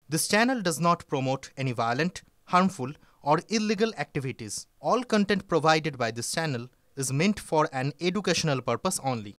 This channel does not promote any violent, harmful, or illegal activities. All content provided by this channel is meant for an educational purpose only.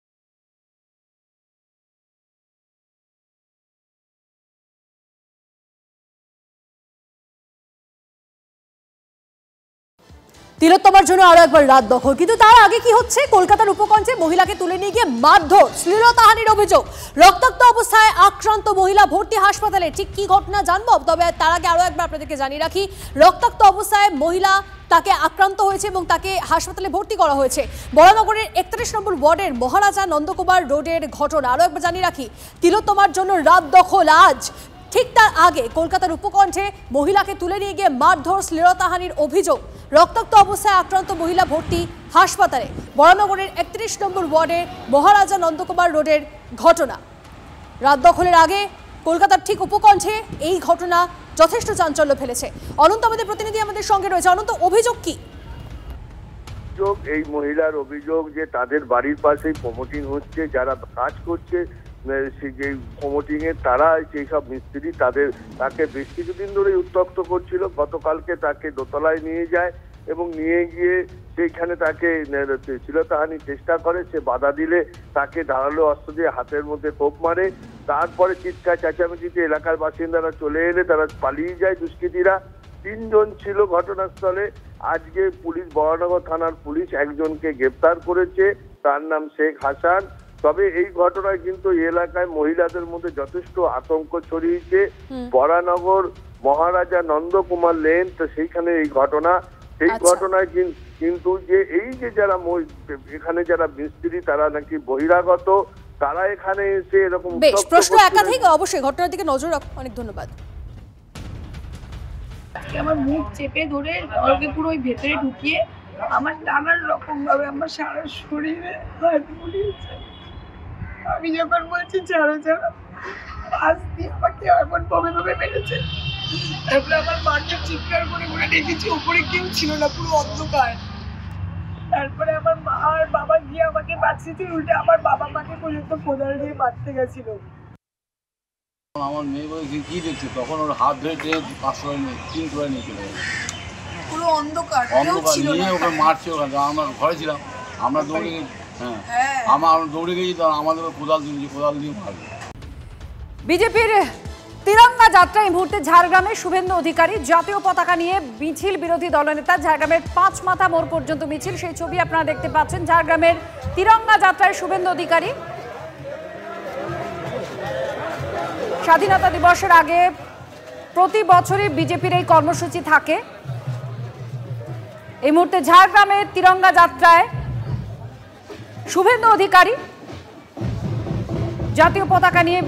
তিলোত্তমার জন্য আরো একবার রাত দখল, কিন্তু তার আগে কি হচ্ছে? কলকাতার উপকণ্ঠে মহিলাকে তুলে নিয়ে গিয়ে মারধর, শ্লীলতাহানির অভিযোগ। রক্তাক্ত অবস্থায় আক্রান্ত মহিলা ভর্তি হাসপাতালে। ঠিক কি ঘটনা জানবো, তবে তার আগে আরো একবার আপনাদেরকে জানিয়ে রাখি, রক্তাক্ত অবস্থায় মহিলা তাকে আক্রান্ত হয়েছে এবং তাকে হাসপাতালে ভর্তি করা হয়েছে। বরানগরের 31 নম্বর ওয়ার্ডের মহারাজা নন্দকুমার রোডের ঘটনা। আরো একবার জানিয়ে রাখি, তিলোত্তমার জন্য রাত দখল আজ। ঠিক তার আগে কলকাতার উপকণ্ঠে মহিলাকে তুলে নিয়ে গিয়ে মারধর, শ্লীলতাহানির অভিযোগ। রক্তাক্ত অবস্থায় আক্রান্ত মহিলা ভর্তি হাসপাতালে। বরানগরের 31 নম্বর ওয়ার্ডের মহারাজা নন্দকুমার রোডের ঘটনা। রাত দখলের আগে কলকাতার ঠিক উপকণ্ঠে এই ঘটনা যথেষ্ট চাঞ্চল্য ফেলেছে। অনন্ত আমাদের প্রতিনিধি আমাদের সঙ্গে রয়েছে। অনন্ত, অভিযোগ কি? এই মহিলার অভিযোগ যে তাদের বাড়ির পাশেই প্রমোটিং হচ্ছে, যারা কাজ করছে যে প্রমোটিং এ তারা সেই সব মিস্ত্রি তাকে বেশ কিছুদিন ধরে উত্ত্যক্ত করছিল। গতকালকে তাকে দোতলায় নিয়ে যায় এবং নিয়ে গিয়ে সেইখানে তাকে শ্লীলতাহানির চেষ্টা করে। সে বাধা দিলে তাকে ধারালো অস্ত্র দিয়ে হাতের মধ্যে কোপ মারে। তারপরে চিৎকার চেঁচামেচিতে এলাকার বাসিন্দারা চলে এলে তারা পালিয়ে যায় দুষ্কৃতীরা। 3 জন ছিল ঘটনাস্থলে। আজকে পুলিশ, বরানগর থানার পুলিশ একজনকে গ্রেপ্তার করেছে, তার নাম শেখ হাসান। তবে এই ঘটনায় কিন্তু এলাকায় মহিলাদের মধ্যে যথেষ্ট আতঙ্ক ছড়িয়েছে। বরানগর মহারাজা নন্দকুমার লেন, তো সেইখানে এই ঘটনা। সেই ঘটনায় কিন্তু যে এই যে যারা এখানে যারা মিস্ত্রি তারা নাকি বহিরাগত, তারা এখানে এসে এরকম প্রশ্ন একাধিক। অবশ্যই ঘটনার দিকে নজর রাখুন। অনেক ধন্যবাদ। আমার মুখ চেপে ধরে ওকে পুরো ওই ভেতরে ঢুকিয়ে আমার নানান রকম ভাবে আমার সারা শরীরে হাত বুলিয়েছে। আমি যখন বলছি ছাড়ো ছাড়ো, পাশ দিয়ে আমাকে এমন ভাবে ভাবে মেরেছে। তারপরে আমার মাকে চিৎকার করে করে ডেকেছি, উপরে কেউ ছিল না, পুরো অন্ধকার। তারপরে আমার মা আর বাবা গিয়ে আমাকে বাঁচিয়েছে, উল্টে আমার বাবা মাকে পর্যন্ত কোদাল দিয়ে মারতে গেছিল। আমার মেয়ে বলে কি দেখছে, তখন ওর হাত ধরে ট্রেন 500 নিয়ে 300 নিয়ে চলে গেছে। পুরো অন্ধকার নিয়ে ওকে মারছে। ওখানে আমরা ঘরে ছিলাম, আমরা দৌড়ে গেছি। আমরা দৌড়ে গেছি, আমাদের কোদাল দিয়ে মারবে। বিজেপির তিরঙ্গা যাত্রা এই মুহূর্তে ঝাড়গ্রামের শুভেন্দু অধিকারী জাতীয় পতাকা নিয়ে মিছিল, বিরোধী দলনেতা। ঝাড়গ্রামের 5 মাথা মোড় পর্যন্ত মিছিল, সেই ছবি আপনারা দেখতে পাচ্ছেন। ঝাড়গ্রামের তিরঙ্গা যাত্রায় শুভেন্দু অধিকারী। স্বাধীনতা দিবসের আগে প্রতি বছরই বিজেপির এই কর্মসূচি থাকে। এই মুহূর্তে ঝাড়গ্রামের তিরঙ্গা যাত্রায় শুভেন্দু অধিকারী জাতীয় পতাকা নিয়ে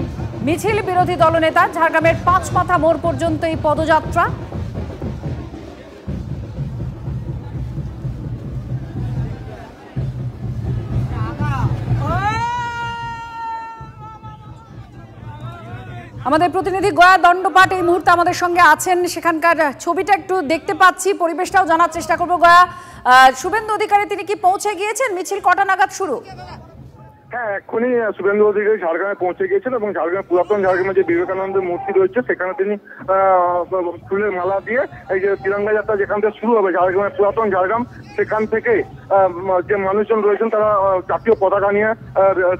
মিছিল, বিরোধী দলনেতা। ঝাড়গ্রামের 5 মাথা মোড় পর্যন্ত এই পদযাত্রা। আমাদের প্রতিনিধি গয়া দণ্ডপাট এই মুহূর্তে আমাদের সঙ্গে আছেন। সেখানকার ছবিটা একটু দেখতে পাচ্ছি, পরিবেশটাও জানার চেষ্টা করবো। গয়া, শুভেন্দু অধিকারী তিনি কি পৌঁছে গিয়েছেন? মিছিল কটা নাগাদ শুরু? হ্যাঁ, এক্ষুনি শুভেন্দু অধিকারী ঝাড়গ্রামে পৌঁছে গিয়েছেন এবং ঝাড়গ্রাম পুরাতন ঝাড়গ্রামে যে বিবেকানন্দের মূর্তি রয়েছে সেখানে তিনি ফুলের মালা দিয়ে এই যে তিরঙ্গা যাত্রা যেখান থেকে শুরু হবে, ঝাড়গ্রামের পুরাতন ঝাড়গ্রাম, সেখান থেকে যে মানুষজন রয়েছেন তারা জাতীয় পতাকা নিয়ে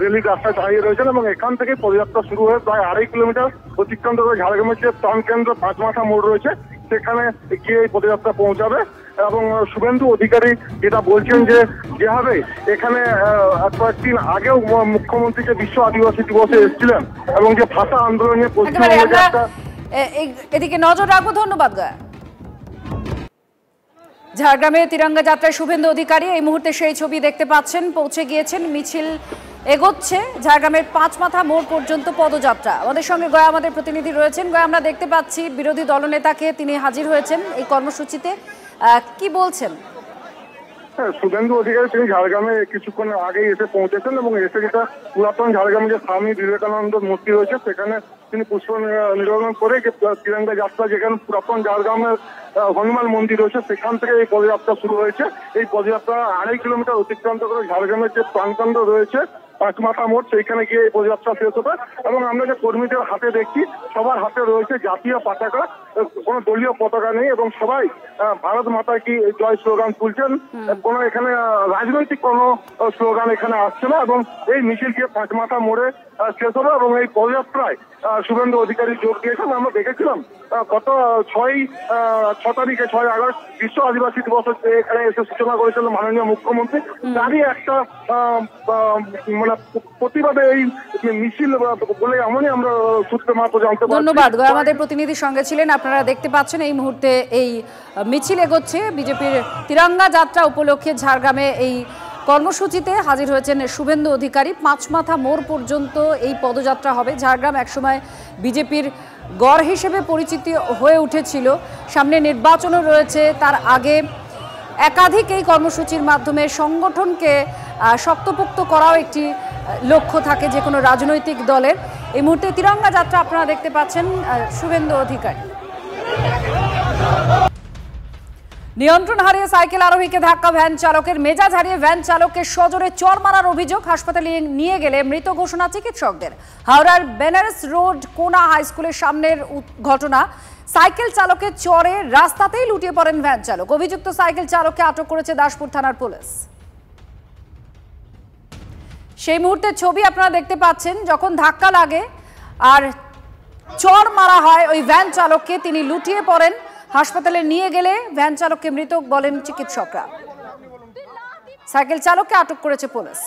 রেলির রাস্তায় দাঁড়িয়ে রয়েছেন এবং এখান থেকে পদযাত্রা শুরু হয়ে প্রায় 2.5 কিলোমিটার অতিক্রান্ত করে ঝাড়গ্রামের যে প্রাণকেন্দ্র 5 মাথা মোড় রয়েছে সেখানে গিয়ে এই পদযাত্রা পৌঁছাবে। এবং শুভেন্দু অধিকারী যেটা বলছেন যে যেভাবে এখানে কয়েকদিন আগেও মুখ্যমন্ত্রী যে বিশ্ব আদিবাসী দিবসে এসেছিলেন এবং যে ভাষা আন্দোলনে এদিকে নজর রাখবো। ধন্যবাদ গয়া। ঝাড়গ্রামে তিরঙ্গা যাত্রায় শুভেন্দু অধিকারী এই মুহূর্তে সেই ছবি দেখতে পাচ্ছেন, পৌঁছে গিয়েছেন। মিছিল এগোচ্ছে ঝাড়গ্রামের 5 মাথা মোড় পর্যন্ত পদযাত্রা। আমাদের সঙ্গে গয়া আমাদের প্রতিনিধি রয়েছেন। গয়া, আমরা দেখতে পাচ্ছি বিরোধী দলনেতাকে, তিনি হাজির হয়েছেন এই কর্মসূচিতে, কি বলছেন? শুভেন্দু অধিকারী তিনি ঝাড়গ্রামে কিছুক্ষণ আগেই এসে পৌঁছেছেন এবং এসে যেটা পুরাতন ঝাড়গ্রামে যে স্বামী বিবেকানন্দ মূর্তি রয়েছে সেখানে তিনি পুষ্প নিবেদন করে যে তিরঙ্গা যাত্রা, যেখানে পুরাতন ঝাড়গ্রামের হনুমান মন্দির রয়েছে সেখান থেকে এই পদযাত্রা শুরু হয়েছে। এই পদযাত্রা 2.5 কিলোমিটার অতিক্রান্ত করে ঝাড়গ্রামের যে প্রাণকেন্দ্র রয়েছে পাঁচমাথা মোড়, সেইখানে গিয়ে এই পদযাত্রা শেষ হবে। এবং আমরা যে কর্মীদের হাতে দেখছি, সবার হাতে রয়েছে জাতীয় পতাকা, কোনো দলীয় পতাকা নেই এবং সবাই ভারত মাতা কি জয় স্লোগান তুলছেন। কোনো এখানে রাজনৈতিক কোনো স্লোগান এখানে আসছে না এবং এই মিছিলকে পাঁচমাথা মোড়ে শেষ হবে। এবং এই পদযাত্রায় শুভেন্দু অধিকারী যোগ দিয়েছেন। আমরা দেখেছিলাম গত 6 তারিখে 6 আগস্ট বিশ্ব আদিবাসী দিবস এখানে এসে সূচনা করেছিলেন মাননীয় মুখ্যমন্ত্রী। তারই একটা মানে প্রতিবাদে এই মিছিল বলে এমনই আমরা সূত্রে মাত্র জানতে পারছি। ধন্যবাদ। আমাদের প্রতিনিধির সঙ্গে ছিলেন। আপনারা দেখতে পাচ্ছেন এই মুহূর্তে এই মিছিল এগোচ্ছে। বিজেপির তিরঙ্গা যাত্রা উপলক্ষে ঝাড়গ্রামে এই কর্মসূচিতে হাজির হয়েছেন শুভেন্দু অধিকারী। পাঁচমাথা মোড় পর্যন্ত এই পদযাত্রা হবে। ঝাড়গ্রাম একসময় বিজেপির গড় হিসেবে পরিচিতি হয়ে উঠেছিল। সামনে নির্বাচনও রয়েছে, তার আগে একাধিক এই কর্মসূচির মাধ্যমে সংগঠনকে শক্তপোক্ত করাও একটি লক্ষ্য থাকে যে কোনো রাজনৈতিক দলের। এই মুহূর্তে তিরঙ্গা যাত্রা আপনারা দেখতে পাচ্ছেন শুভেন্দু অধিকারী। নিয়ন্ত্রণ হারিয়ে সাইকেল আরোহীকে ধাক্কা ভ্যান চালকের, মেজাজ হারিয়ে ভ্যান চালককে সজোরে চড় মারার অভিযোগ। হাসপাতালে নিয়ে গেলে মৃত ঘোষণা চিকিৎসকদের। হাওড়ার বেনারস রোড কোনা হাই স্কুলের সামনের ঘটনা। সাইকেল চালকের চড়ে রাস্তাতেই লুটিয়ে পড়েন ভ্যান চালক। অভিযুক্ত সাইকেল চালককে আটক করেছে দাসপুর থানার পুলিশ। সেই মুহূর্তের ছবি আপনারা দেখতে পাচ্ছেন, যখন ধাক্কা লাগে আর চড় মারা হয় ওই ভ্যান চালককে, তিনি লুটিয়ে পড়েন। হাসপাতালে নিয়ে গেলে ভ্যান চালককে মৃত বলেন চিকিৎসকরা। সাইকেল চালককে আটক করেছে পুলিশ।